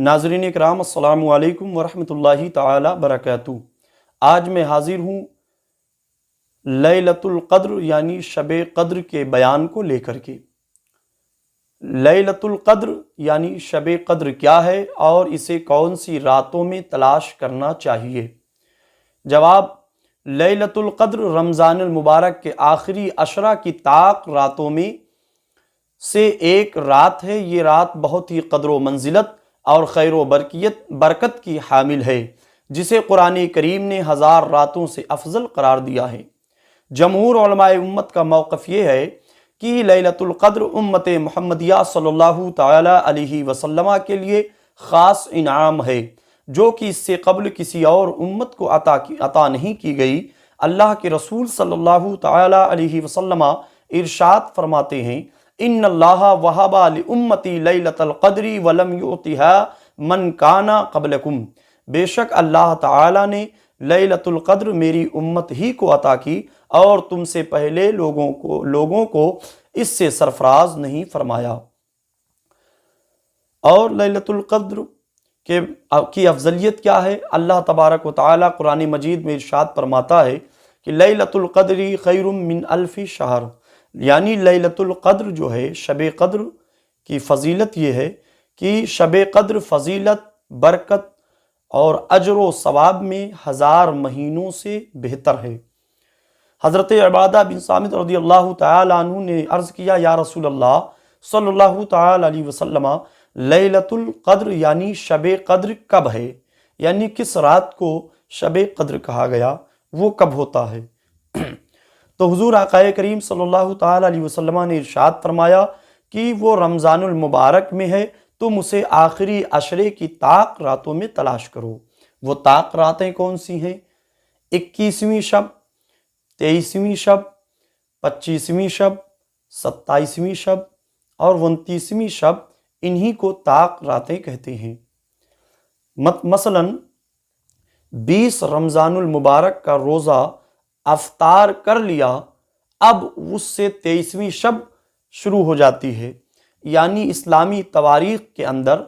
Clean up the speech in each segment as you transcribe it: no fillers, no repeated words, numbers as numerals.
ناظرین اکرام، السلام علیکم ورحمۃ اللہ تعالی وبرکاتہ۔ آج میں حاضر ہوں لیلۃ القدر یعنی شب قدر کے بیان کو لے کر کے۔ لیلۃ القدر یعنی شب قدر کیا ہے اور اسے کون سی راتوں میں تلاش کرنا چاہیے؟ جواب: لیلۃ القدر رمضان المبارک کے آخری عشرہ کی طاق راتوں میں سے ایک رات ہے۔ یہ رات بہت ہی قدر و منزلت اور خیر و برکت کی حامل ہے، جسے قرآن کریم نے 1000 راتوں سے افضل قرار دیا ہے۔ جمہور علماء امت کا موقف یہ ہے کہ لیلۃ القدر امت محمدیہ صلی اللہ تعالی علیہ وسلم کے لیے خاص انعام ہے، جو کہ اس سے قبل کسی اور امت کو عطا نہیں کی گئی۔ اللہ کے رسول صلی اللہ تعالی علیہ وسلم ارشاد فرماتے ہیں: ان اللہ وہب لامتی لیلۃ القدر ولم یؤتها من کان قبلکم۔ بے شک اللہ تعالی نے لیلۃ القدر میری امت ہی کو عطا کی اور تم سے پہلے لوگوں کو اس سے سرفراز نہیں فرمایا۔ اور لیلۃ القدر کی افضلیت کیا ہے؟ اللہ تبارک و تعالی قرآن مجید میں ارشاد فرماتا ہے کہ لیلۃ القدر خیر من الف شہر، یعنی لیلۃ القدر جو ہے، شب قدر کی فضیلت یہ ہے کہ شب قدر فضیلت، برکت اور اجر و ثواب میں 1000 مہینوں سے بہتر ہے۔ حضرت عبادہ بن صامت رضی اللہ تعالی عنہ نے عرض کیا: یا رسول اللہ صلی اللہ تعالی علیہ وسلم، لیلۃ القدر یعنی شب قدر کب ہے؟ یعنی کس رات کو شب قدر کہا گیا، وہ کب ہوتا ہے؟ تو حضور آقا کریم صلی اللہ تعالی علیہ وسلم نے ارشاد فرمایا کہ وہ رمضان المبارک میں ہے، تم اسے آخری عشرے کی طاق راتوں میں تلاش کرو۔ وہ طاق راتیں کون سی ہیں؟ 21ویں شب، 23ویں شب، 25ویں شب، 27ویں شب اور 29ویں شب، انہی کو طاق راتیں کہتے ہیں۔ مثلاً 20 رمضان المبارک کا روزہ افطار کر لیا، اب اس سے 23ویں شب شروع ہو جاتی ہے، یعنی اسلامی تواریخ کے اندر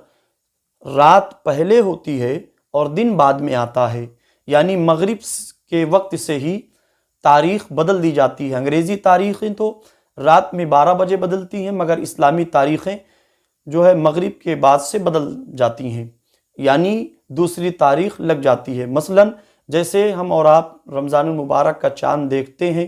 رات پہلے ہوتی ہے اور دن بعد میں آتا ہے، یعنی مغرب کے وقت سے ہی تاریخ بدل دی جاتی ہے۔ انگریزی تاریخیں تو رات میں 12 بجے بدلتی ہیں، مگر اسلامی تاریخیں جو ہے مغرب کے بعد سے بدل جاتی ہیں، یعنی دوسری تاریخ لگ جاتی ہے۔ مثلاً جیسے ہم اور آپ رمضان المبارک کا چاند دیکھتے ہیں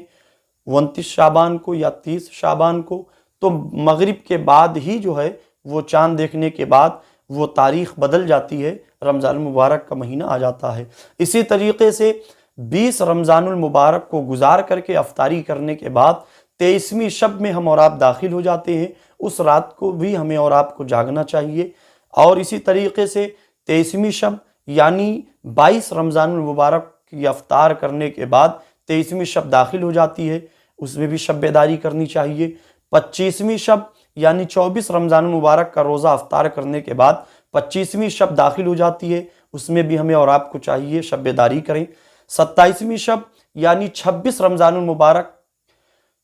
29 شعبان کو یا 30 شعبان کو، تو مغرب کے بعد ہی جو ہے وہ چاند دیکھنے کے بعد وہ تاریخ بدل جاتی ہے، رمضان المبارک کا مہینہ آ جاتا ہے۔ اسی طریقے سے 20 رمضان المبارک کو گزار کر کے افطاری کرنے کے بعد 23ویں شب میں ہم اور آپ داخل ہو جاتے ہیں۔ اس رات کو بھی ہمیں اور آپ کو جاگنا چاہیے۔ اور اسی طریقے سے 23ویں شب یعنی 22 رمضان المبارک کی افطار کرنے کے بعد 23ویں شب داخل ہو جاتی ہے، اس میں بھی شب بیداری کرنی چاہیے۔ 25ویں شب یعنی 24 رمضان المبارک کا روزہ افطار کرنے کے بعد 25ویں شب داخل ہو جاتی ہے، اس میں بھی ہمیں اور آپ کو چاہیے شب بیداری کریں۔ 27ویں شب یعنی 26 رمضان المبارک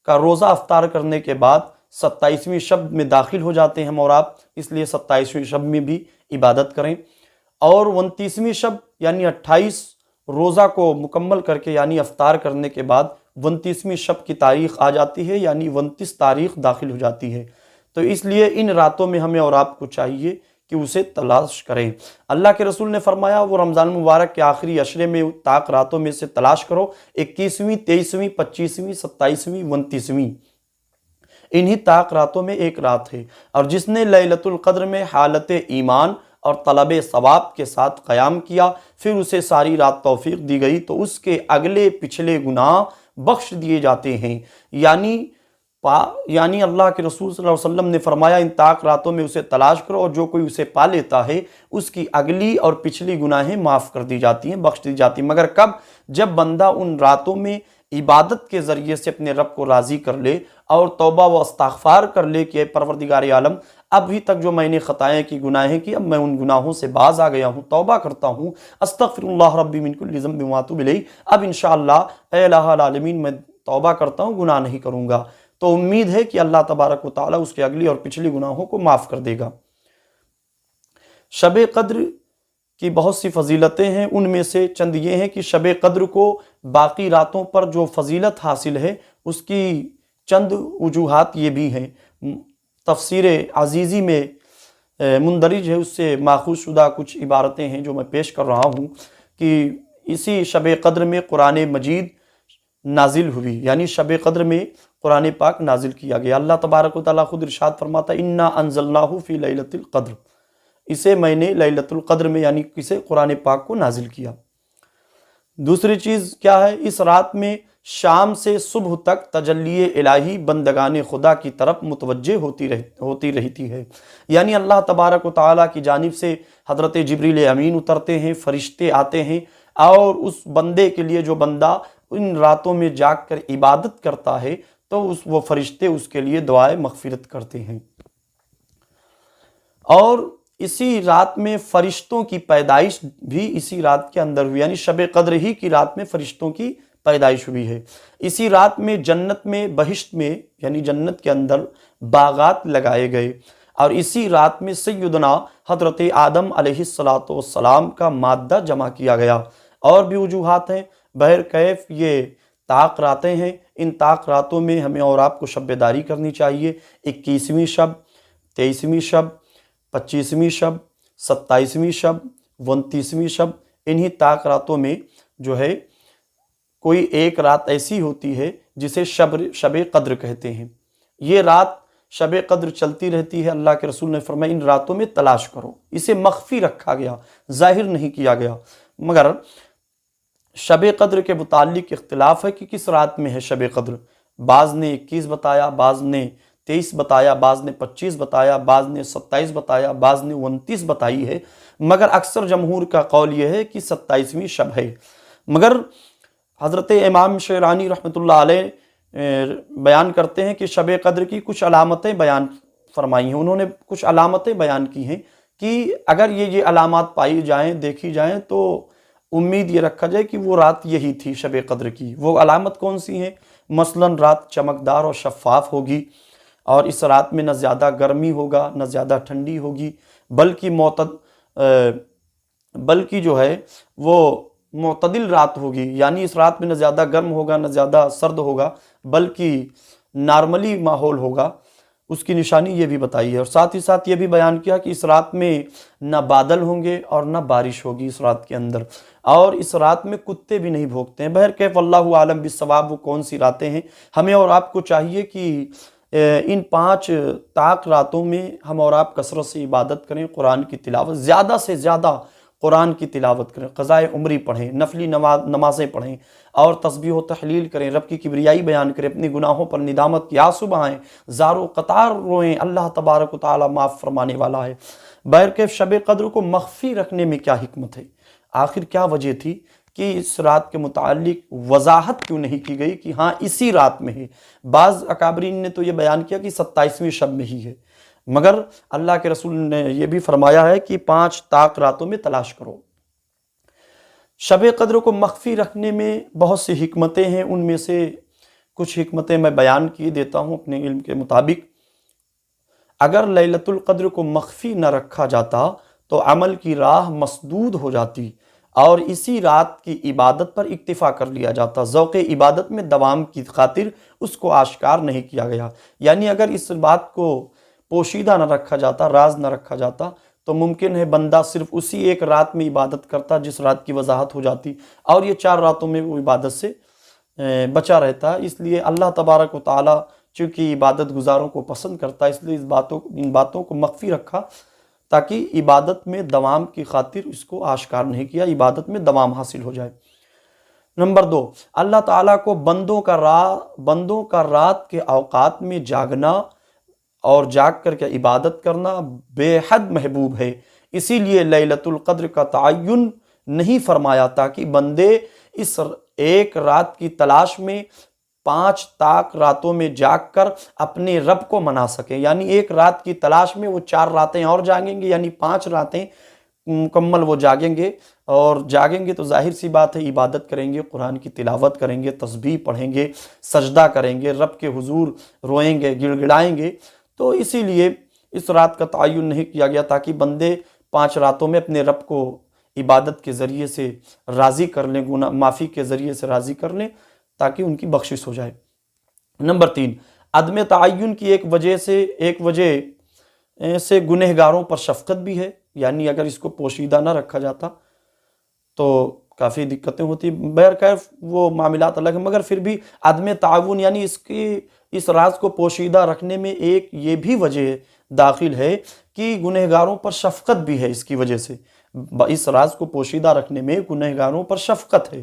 کا روزہ افطار کرنے کے بعد 27ویں شب میں داخل ہو جاتے ہیں ہم اور آپ، اس لیے 27ویں شب میں بھی عبادت کریں۔ اور 29ویں شب یعنی 28 روزہ کو مکمل کر کے یعنی افطار کرنے کے بعد 29ویں شب کی تاریخ آ جاتی ہے، یعنی 29 تاریخ داخل ہو جاتی ہے۔ تو اس لیے ان راتوں میں ہمیں اور آپ کو چاہیے کہ اسے تلاش کریں۔ اللہ کے رسول نے فرمایا وہ رمضان مبارک کے آخری عشرے میں طاق راتوں میں سے تلاش کرو، 21ویں، 23ویں، 25ویں، 27ویں، 29ویں، انہی طاق راتوں میں ایک رات ہے۔ اور جس نے لیلۃ القدر میں حالت ایمان اور طلب ثواب کے ساتھ قیام کیا، پھر اسے ساری رات توفیق دی گئی تو اس کے اگلے پچھلے گناہ بخش دیے جاتے ہیں۔ یعنی اللہ کے رسول صلی اللہ علیہ وسلم نے فرمایا ان طاق راتوں میں اسے تلاش کرو، اور جو کوئی اسے پا لیتا ہے اس کی اگلی اور پچھلی گناہیں معاف کر دی جاتی ہیں، بخش دی جاتی ہیں۔ مگر کب؟ جب بندہ ان راتوں میں عبادت کے ذریعے سے اپنے رب کو راضی کر لے اور توبہ و استغفار کر لے کہ اے پروردگار عالم، ابھی تک جو میں نے خطائیں کی، گناہیں کی، اب میں ان گناہوں سے باز آ گیا ہوں، توبہ کرتا ہوں، استغفر اللہ ربی من کل ذنب واتوب الیہ، اب انشاءاللہ اے الہ العالمین میں توبہ کرتا ہوں، گناہ نہیں کروں گا، تو امید ہے کہ اللہ تبارک و تعالی اس کے اگلی اور پچھلی گناہوں کو معاف کر دے گا۔ شب قدر کی بہت سی فضیلتیں ہیں، ان میں سے چند یہ ہیں کہ شب قدر کو باقی راتوں پر جو فضیلت حاصل ہے اس کی چند وجوہات یہ بھی ہیں۔ تفسیر عزیزی میں مندرج ہے، اس سے ماخوذ شدہ کچھ عبارتیں ہیں جو میں پیش کر رہا ہوں کہ اسی شب قدر میں قرآن مجید نازل ہوئی، یعنی شب قدر میں قرآن پاک نازل کیا گیا۔ اللہ تبارک و تعالیٰ خود ارشاد فرماتا ہے انا انزلناہ فی لیلۃ القدر، اسے میں نے لیلۃ القدر میں یعنی کسے قرآن پاک کو نازل کیا۔ دوسری چیز کیا ہے، اس رات میں شام سے صبح تک تجلی الہی بندگان خدا کی طرف متوجہ ہوتی رہتی ہے، یعنی اللہ تبارک و تعالیٰ کی جانب سے حضرت جبریل امین اترتے ہیں، فرشتے آتے ہیں، اور اس بندے کے لیے جو بندہ ان راتوں میں جاگ کر عبادت کرتا ہے تو وہ فرشتے اس کے لیے دعائے مغفرت کرتے ہیں۔ اور اسی رات میں فرشتوں کی پیدائش بھی اسی رات کے اندر ہوئی، یعنی شب قدر ہی کی رات میں فرشتوں کی پیدائش ہوئی ہے۔ اسی رات میں جنت میں، بہشت میں یعنی جنت کے اندر باغات لگائے گئے، اور اسی رات میں سیدنا حضرت آدم علیہ السلام کا مادہ جمع کیا گیا۔ اور بھی وجوہات ہیں، بہرکیف یہ طاق راتیں ہیں، ان طاق راتوں میں ہمیں اور آپ کو شب بیداری کرنی چاہیے۔ 21ویں شب، 23ویں شب، 25ویں شب، 27ویں شب، 29ویں شب، انہی طاق راتوں میں جو ہے کوئی ایک رات ایسی ہوتی ہے جسے شب قدر کہتے ہیں۔ یہ رات شب قدر چلتی رہتی ہے، اللہ کے رسول نے فرمایا ان راتوں میں تلاش کرو۔ اسے مخفی رکھا گیا، ظاہر نہیں کیا گیا، مگر شب قدر کے متعلق اختلاف ہے کہ کس رات میں ہے شب قدر۔ بعض نے 21 بتایا، بعض نے 23 بتایا، بعض نے 25 بتایا، بعض نے 27 بتایا، بعض نے 29 بتائی ہے، مگر اکثر جمہور کا قول یہ ہے کہ 27ویں شب ہے۔ مگر حضرت امام شیرانی رحمۃ اللہ علیہ بیان کرتے ہیں کہ شب قدر کی کچھ علامتیں بیان فرمائی ہیں، انہوں نے کچھ علامتیں بیان کی ہیں کہ اگر یہ علامات پائی جائیں، دیکھی جائیں، تو امید یہ رکھا جائے کہ وہ رات یہی تھی شب قدر کی۔ وہ علامت کون سی ہیں؟ مثلاً رات چمکدار اور شفاف ہوگی، اور اس رات میں نہ زیادہ گرمی ہوگا نہ زیادہ ٹھنڈی ہوگی، بلکہ جو ہے وہ معتدل رات ہوگی، یعنی اس رات میں نہ زیادہ گرم ہوگا نہ زیادہ سرد ہوگا، بلکہ نارملی ماحول ہوگا۔ اس کی نشانی یہ بھی بتائی ہے، اور ساتھ ہی ساتھ یہ بھی بیان کیا کہ اس رات میں نہ بادل ہوں گے اور نہ بارش ہوگی اس رات کے اندر، اور اس رات میں کتے بھی نہیں بھونکتے ہیں۔ بہرکیف اللہ عالم بالصواب وہ کون سی راتیں ہیں۔ ہمیں اور آپ کو چاہیے کہ ان 5 طاق راتوں میں ہم اور آپ کثرت سے عبادت کریں، قرآن کی تلاوت زیادہ سے زیادہ قرآن کی تلاوت کریں، قضائے عمری پڑھیں، نفلی نمازیں پڑھیں، اور تسبیح و تحلیل کریں، رب کی کبریائی بیان کریں، اپنے گناہوں پر ندامت کی آنسو بہائیں، زار و قطار روئیں، اللہ تبارک و تعالی معاف فرمانے والا ہے۔ بہرکیف شب قدر کو مخفی رکھنے میں کیا حکمت ہے؟ آخر کیا وجہ تھی کہ اس رات کے متعلق وضاحت کیوں نہیں کی گئی کہ ہاں اسی رات میں ہے؟ بعض اکابرین نے تو یہ بیان کیا کہ 27ویں شب میں ہی ہے، مگر اللہ کے رسول نے یہ بھی فرمایا ہے کہ 5 طاق راتوں میں تلاش کرو۔ شب قدر کو مخفی رکھنے میں بہت سی حکمتیں ہیں، ان میں سے کچھ حکمتیں میں بیان کی دیتا ہوں اپنے علم کے مطابق۔ اگر لیلۃ القدر کو مخفی نہ رکھا جاتا تو عمل کی راہ مسدود ہو جاتی، اور اسی رات کی عبادت پر اکتفا کر لیا جاتا، ذوق عبادت میں دوام کی خاطر اس کو آشکار نہیں کیا گیا۔ یعنی اگر اس بات کو پوشیدہ نہ رکھا جاتا، راز نہ رکھا جاتا، تو ممکن ہے بندہ صرف اسی ایک رات میں عبادت کرتا جس رات کی وضاحت ہو جاتی، اور یہ 4 راتوں میں وہ عبادت سے بچا رہتا۔ اس لیے اللہ تبارک و تعالیٰ چونکہ عبادت گزاروں کو پسند کرتا ہے، اس لیے ان باتوں کو مخفی رکھا تاکہ عبادت میں دوام کی خاطر اس کو آشکار نہیں کیا، عبادت میں دوام حاصل ہو جائے۔ نمبر 2، اللہ تعالیٰ کو بندوں کا رات کے اوقات میں جاگنا اور جاگ کر کے عبادت کرنا بے حد محبوب ہے، اسی لیے لیلۃ القدر کا تعین نہیں فرمایا تاکہ بندے اس ایک رات کی تلاش میں 5 طاق راتوں میں جاگ کر اپنے رب کو منا سکیں۔ یعنی ایک رات کی تلاش میں وہ 4 راتیں اور جاگیں گے، یعنی 5 راتیں مکمل وہ جاگیں گے، اور جاگیں گے تو ظاہر سی بات ہے عبادت کریں گے، قرآن کی تلاوت کریں گے، تسبیح پڑھیں گے، سجدہ کریں گے، رب کے حضور روئیں گے، گڑ گڑائیں گے۔ تو اسی لیے اس رات کا تعین نہیں کیا گیا تاکہ بندے 5 راتوں میں اپنے رب کو عبادت کے ذریعے سے راضی کر لیں، گناہ معافی کے ذریعے سے راضی کر لیں تاکہ ان کی بخشش ہو جائے۔ نمبر 3، عدم تعین کی ایک وجہ سے گنہگاروں پر شفقت بھی ہے، یعنی اگر اس کو پوشیدہ نہ رکھا جاتا تو کافی دقتیں ہوتی، بہرکیف وہ معاملات الگ ہیں، مگر پھر بھی عدم تعاون یعنی اس راز کو پوشیدہ رکھنے میں ایک یہ بھی وجہ داخل ہے کہ گنہگاروں پر شفقت بھی ہے۔ اس کی وجہ سے اس راز کو پوشیدہ رکھنے میں گنہگاروں پر شفقت ہے۔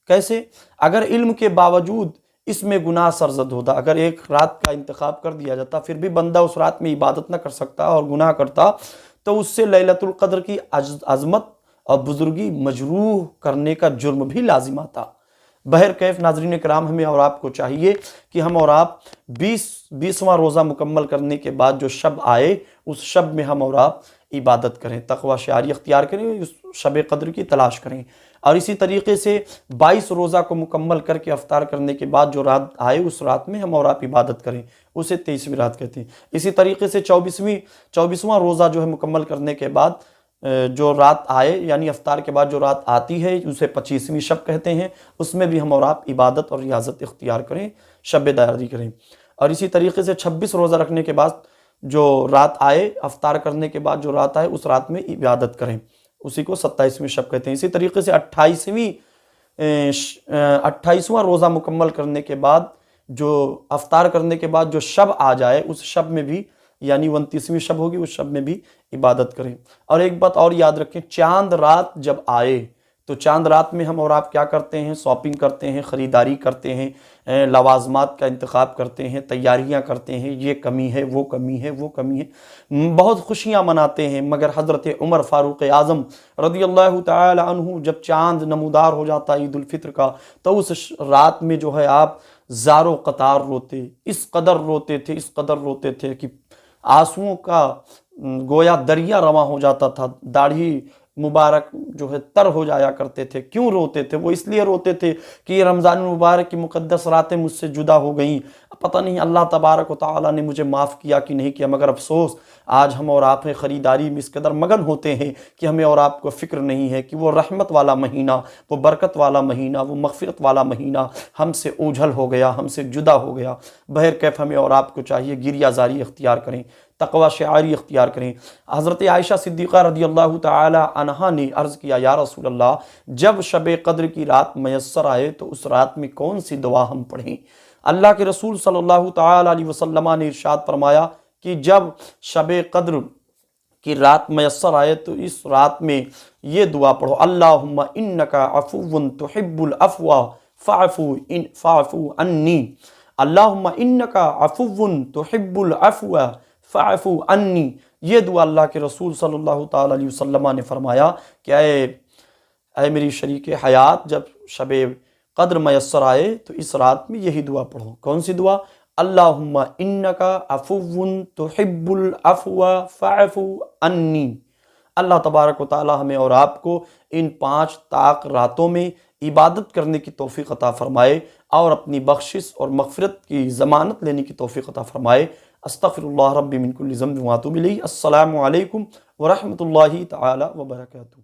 کیسے؟ اگر علم کے باوجود اس میں گناہ سرزد ہوتا، اگر ایک رات کا انتخاب کر دیا جاتا پھر بھی بندہ اس رات میں عبادت نہ کر سکتا اور گناہ کرتا تو اس سے لیلۃ القدر کی عظمت اور بزرگی مجروح کرنے کا جرم بھی لازم آتا۔ بہرکیف ناظرین کرام، ہمیں اور آپ کو چاہیے کہ ہم اور آپ 20واں روزہ مکمل کرنے کے بعد جو شب آئے اس شب میں ہم اور آپ عبادت کریں، تقوی شعاری اختیار کریں، اس شب قدر کی تلاش کریں، اور اسی طریقے سے 22 روزہ کو مکمل کر کے افطار کرنے کے بعد جو رات آئے اس رات میں ہم اور آپ عبادت کریں، اسے 23ویں رات کہتے ہیں۔ اسی طریقے سے 24واں روزہ جو ہے مکمل کرنے کے بعد جو رات آئے یعنی افطار کے بعد جو رات آتی ہے اسے 25ویں شب کہتے ہیں، اس میں بھی ہم اور آپ عبادت اور ریاضت اختیار کریں، شب داری کریں۔ اور اسی طریقے سے 26 روزہ رکھنے کے بعد جو رات آئے، افطار کرنے کے بعد جو رات آئے اس رات میں عبادت کریں، اسی کو 27ویں شب کہتے ہیں۔ اسی طریقے سے 28واں روزہ مکمل کرنے کے بعد جو افطار کرنے کے بعد جو شب آ جائے اس شب میں بھی یعنی 29ویں شب ہوگی اس شب میں بھی عبادت کریں۔ اور ایک بات اور یاد رکھیں، چاند رات جب آئے تو چاند رات میں ہم اور آپ کیا کرتے ہیں؟ شاپنگ کرتے ہیں، خریداری کرتے ہیں، لوازمات کا انتخاب کرتے ہیں، تیاریاں کرتے ہیں، یہ کمی ہے، وہ کمی ہے، وہ کمی ہے، بہت خوشیاں مناتے ہیں۔ مگر حضرت عمر فاروق اعظم رضی اللہ تعالی عنہ جب چاند نمودار ہو جاتا عید الفطر کا تو اس رات میں جو ہے آپ زارو قطار روتے، اس قدر روتے تھے کہ آنسوؤں کا گویا دریا رواں ہو جاتا تھا، داڑھی مبارک جو ہے تر ہو جایا کرتے تھے۔ کیوں روتے تھے؟ وہ اس لیے روتے تھے کہ یہ رمضان المبارک کی مقدس راتیں مجھ سے جدا ہو گئیں، پتہ نہیں اللہ تبارک و تعالیٰ نے مجھے معاف کیا کہ نہیں کیا، مگر افسوس آج ہم اور آپ خریداری میں اس قدر مگن ہوتے ہیں کہ ہمیں اور آپ کو فکر نہیں ہے کہ وہ رحمت والا مہینہ، وہ برکت والا مہینہ، وہ مغفرت والا مہینہ ہم سے اوجھل ہو گیا، ہم سے جدا ہو گیا۔ بہرکیف ہمیں اور آپ کو چاہیے گریہ زاری اختیار کریں، تقوی شعاری اختیار کریں۔ حضرت عائشہ صدیقہ رضی اللہ تعالی عنہا نے عرض کیا، یا رسول اللہ، جب شب قدر کی رات میسر آئے تو اس رات میں کون سی دعا ہم پڑھیں؟ اللہ کے رسول صلی اللہ تعالی علیہ وسلم نے ارشاد فرمایا کہ جب شب قدر کی رات میسر آئے تو اس رات میں یہ دعا پڑھو، اللہم انکا عفو تحب العفو فاعفو عنی، اللہم انکا عفو تحب العفو فاعفو عنی۔ یہ دعا اللہ کے رسول صلی اللہ تعالی علیہ وسلم نے فرمایا کہ اے میری شریک حیات، جب شب قدر میسر آئے تو اس رات میں یہی دعا پڑھو۔ کون سی دعا؟ اللہم انکا عفو تحب العفو فاعفو عنی۔ اللہ تبارک و تعالی ہمیں اور آپ کو ان 5 طاق راتوں میں عبادت کرنے کی توفیق عطا فرمائے اور اپنی بخشش اور مغفرت کی ضمانت لینے کی توفیق عطا فرمائے۔ استغفر اللہ ربی من کل ذنب واتوب الیہ۔ السلام علیکم ورحمۃ اللہ تعالی وبرکاتہ۔